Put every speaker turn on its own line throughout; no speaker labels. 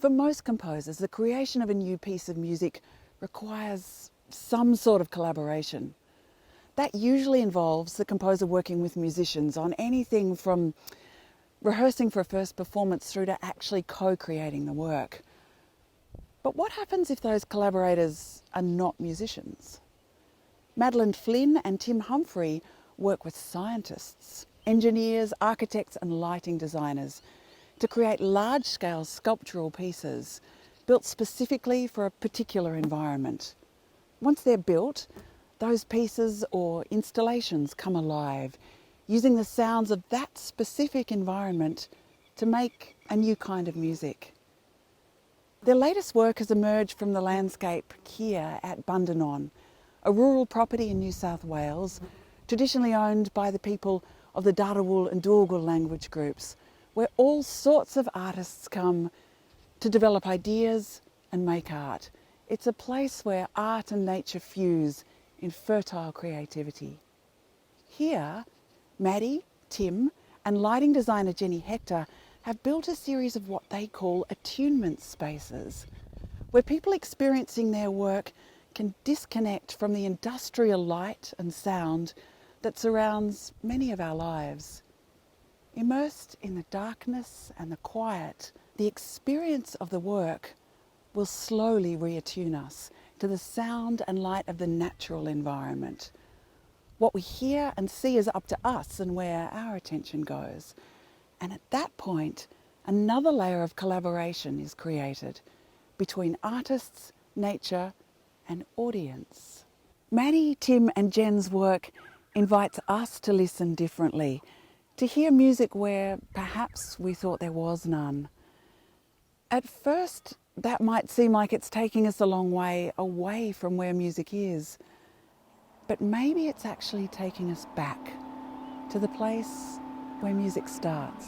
For most composers, the creation of a new piece of music requires some sort of collaboration. That usually involves the composer working with musicians on anything from rehearsing for a first performance through to actually co-creating the work. But what happens if those collaborators are not musicians? Madeleine Flynn and Tim Humphrey work with scientists, engineers, architects and lighting designers to create large-scale sculptural pieces built specifically for a particular environment. Once they're built, those pieces or installations come alive, using the sounds of that specific environment to make a new kind of music. Their latest work has emerged from the landscape here at Bundanon, a rural property in New South Wales, traditionally owned by the people of the Darawal and Doorgul language groups, where all sorts of artists come to develop ideas and make art. It's a place where art and nature fuse in fertile creativity. Here, Maddie, Tim and lighting designer Jenny Hector have built a series of what they call attunement spaces, where people experiencing their work can disconnect from the industrial light and sound that surrounds many of our lives. Immersed in the darkness and the quiet, the experience of the work will slowly reattune us to the sound and light of the natural environment. What we hear and see is up to us and where our attention goes. And at that point, another layer of collaboration is created between artists, nature, and audience. Maddie, Tim, and Jen's work invites us to listen differently, to hear music where perhaps we thought there was none. At first, that might seem like it's taking us a long way away from where music is. But maybe it's actually taking us back to the place where music starts.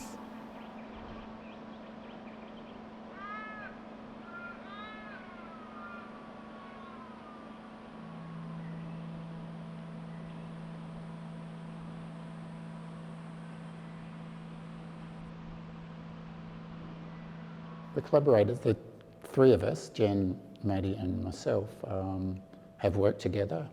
The collaborators, the three of us, Jen, Maddie and myself, have worked together.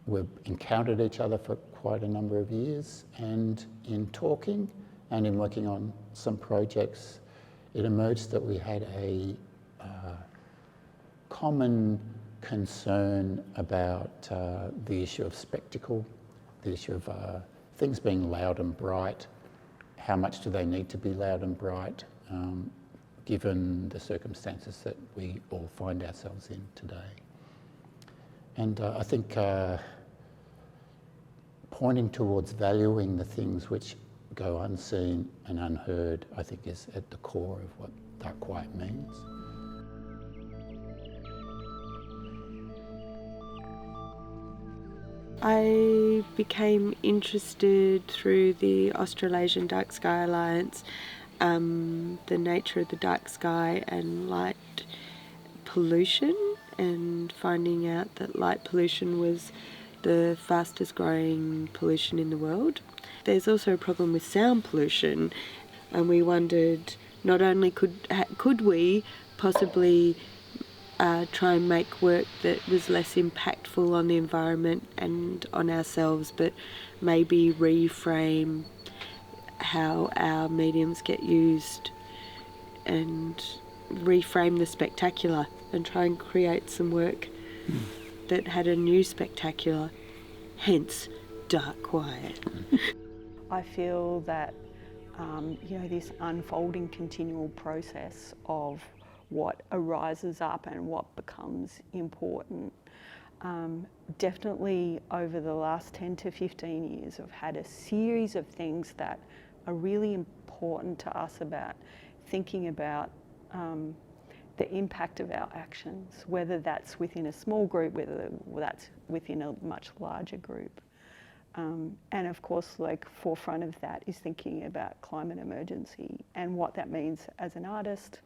We've encountered each other for quite a number of years, and in talking and in working on some projects, it emerged that we had a common concern about the issue of spectacle, the issue of things being loud and bright. How much do they need to be loud and bright, given the circumstances that we all find ourselves in today? And I think pointing towards valuing the things which go unseen and unheard, I think is at the core of what DarkQuiet means.
I became interested through the Australasian Dark Sky Alliance, the nature of the dark sky and light pollution, and finding out that light pollution was the fastest growing pollution in the world. There's also a problem with sound pollution, and we wondered not only could we possibly try and make work that was less impactful on the environment and on ourselves, but maybe reframe how our mediums get used and reframe the spectacular and try and create some work that had a new spectacular, hence DarkQuiet.
I feel that this unfolding continual process of what arises up and what becomes important. Definitely over the last 10 to 15 years, I've had a series of things that are really important to us about thinking about the impact of our actions, whether that's within a small group, whether that's within a much larger group. And of course, forefront of that is thinking about climate emergency and what that means as an artist.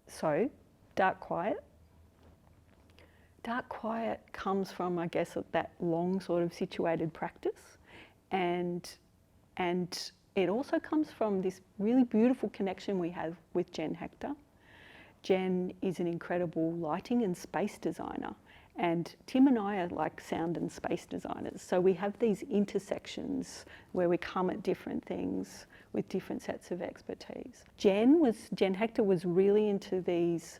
So, DarkQuiet. DarkQuiet comes from, I guess, that long sort of situated practice, and it also comes from this really beautiful connection we have with Jen Hector. Jen is an incredible lighting and space designer, and Tim and I are like sound and space designers. So we have these intersections where we come at different things with different sets of expertise. Jen Hector was really into these,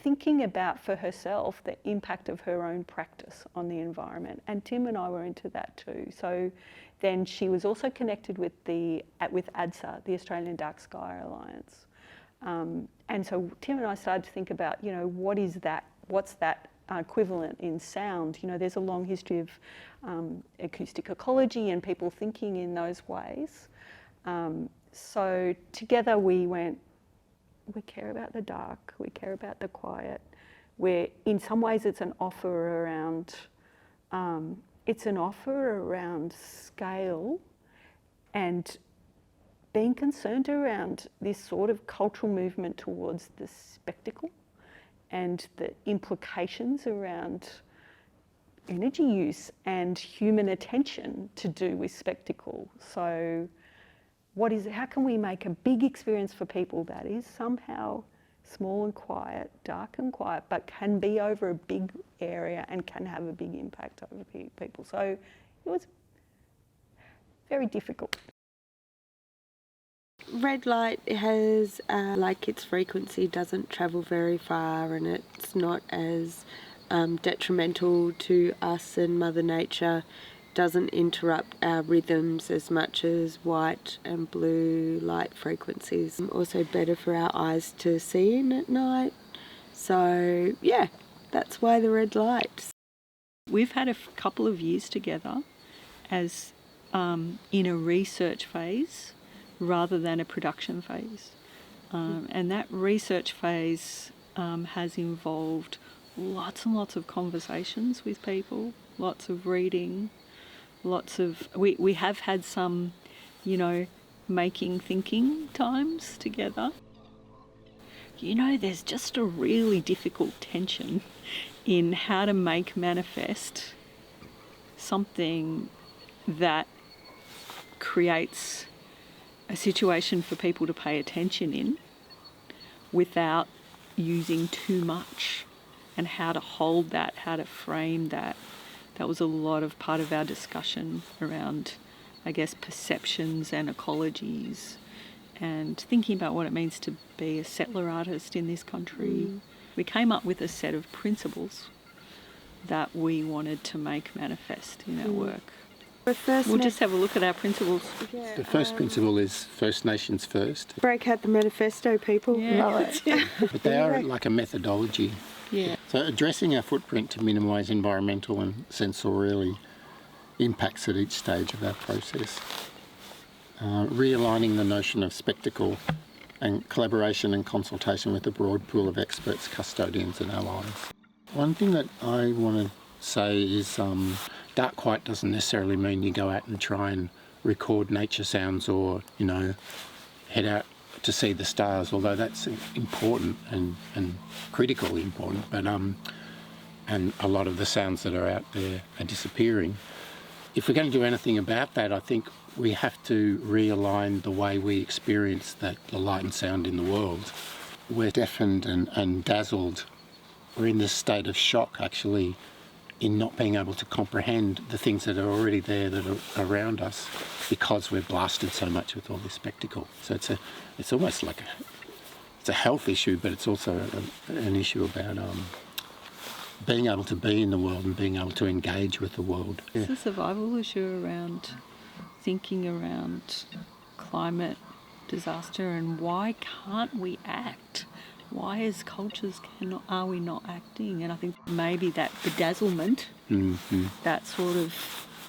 thinking about for herself the impact of her own practice on the environment, and Tim and I were into that too. So then she was also connected with ADSA, the Australian Dark Sky Alliance. And so Tim and I started to think about, you know, what's that equivalent in sound? You know, there's a long history of acoustic ecology and people thinking in those ways. So together we went, we care about the dark, we care about the quiet. Where in some ways it's an offer around, scale and being concerned around this sort of cultural movement towards the spectacle and the implications around energy use and human attention to do with spectacle. So how can we make a big experience for people that is somehow small and quiet, dark and quiet, but can be over a big area and can have a big impact over people. So it was very difficult.
Red light has, like its frequency doesn't travel very far, and it's not as detrimental to us and Mother Nature, doesn't interrupt our rhythms as much as white and blue light frequencies. Also better for our eyes to see in at night. So yeah, that's why the red light.
We've had a couple of years together as in a research phase rather than a production phase. And that research phase has involved lots and lots of conversations with people, lots of reading, we have had some, you know, thinking times together. You know, there's just a really difficult tension in how to make manifest something that creates a situation for people to pay attention in without using too much, and how to hold that, how to frame that. That was a lot of part of our discussion around, I guess, perceptions and ecologies, and thinking about what it means to be a settler artist in this country. We came up with a set of principles that we wanted to make manifest in our work. We'll just have a look at our principles.
The first principle is First Nations first.
Break out the manifesto, people.
Yeah.
But they are like a methodology.
Yeah.
So addressing our footprint to minimise environmental and sensorially impacts at each stage of our process. Realigning the notion of spectacle and collaboration and consultation with a broad pool of experts, custodians and allies. One thing that I want to say is DarkQuiet doesn't necessarily mean you go out and try and record nature sounds or, you know, head out to see the stars, although that's important and critically important, but and a lot of the sounds that are out there are disappearing. If we're going to do anything about that, I think we have to realign the way we experience the light and sound in the world. We're deafened and dazzled. We're in this state of shock, actually, in not being able to comprehend the things that are already there, that are around us, because we're blasted so much with all this spectacle. So it's almost like it's a health issue, but it's also an issue about being able to be in the world and being able to engage with the world.
It's a survival issue around thinking around climate disaster and why can't we act? Why as cultures are we not acting? And I think maybe that bedazzlement, that sort of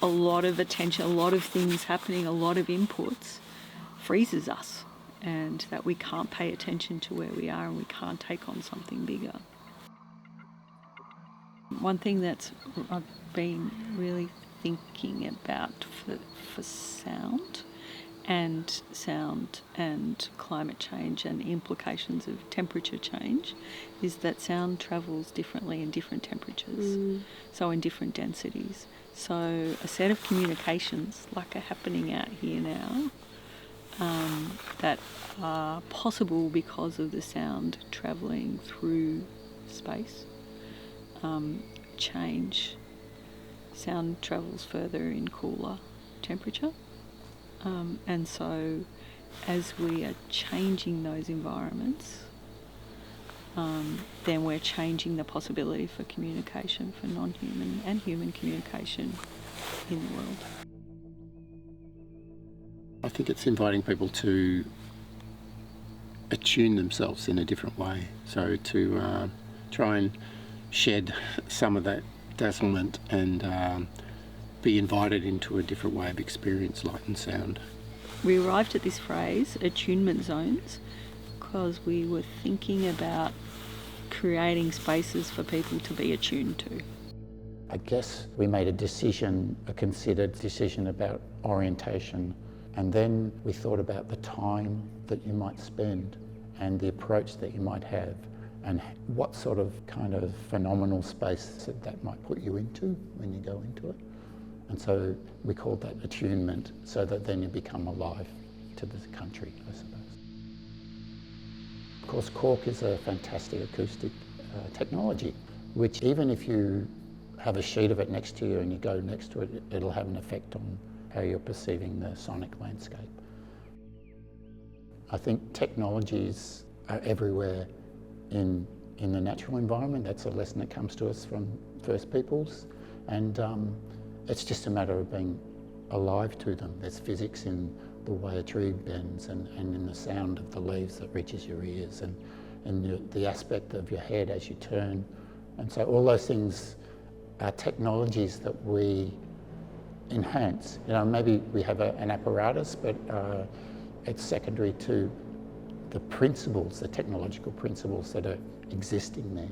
a lot of attention, a lot of things happening, a lot of inputs, freezes us, and that we can't pay attention to where we are and we can't take on something bigger. One thing that I've been really thinking about for sound and climate change and implications of temperature change is that sound travels differently in different temperatures, so in different densities. So a set of communications like are happening out here now that are possible because of the sound travelling through space. Change. Sound travels further in cooler temperature. And so as we are changing those environments, then we're changing the possibility for communication, for non-human and human communication in the world.
I think it's inviting people to attune themselves in a different way. So to try and shed some of that dazzlement and be invited into a different way of experience, light and sound.
We arrived at this phrase, attunement zones, because we were thinking about creating spaces for people to be attuned to.
I guess we made a considered decision about orientation, and then we thought about the time that you might spend and the approach that you might have and what sort of kind of phenomenal space that might put you into when you go into it. And so we called that attunement, so that then you become alive to the country, I suppose. Of course, cork is a fantastic acoustic technology, which even if you have a sheet of it next to you and you go next to it, it'll have an effect on how you're perceiving the sonic landscape. I think technologies are everywhere in the natural environment. That's a lesson that comes to us from First Peoples, and it's just a matter of being alive to them. There's physics in the way a tree bends and in the sound of the leaves that reaches your ears and the aspect of your head as you turn. And so all those things are technologies that we enhance. You know, maybe we have an apparatus, but it's secondary to the principles, the technological principles that are existing there.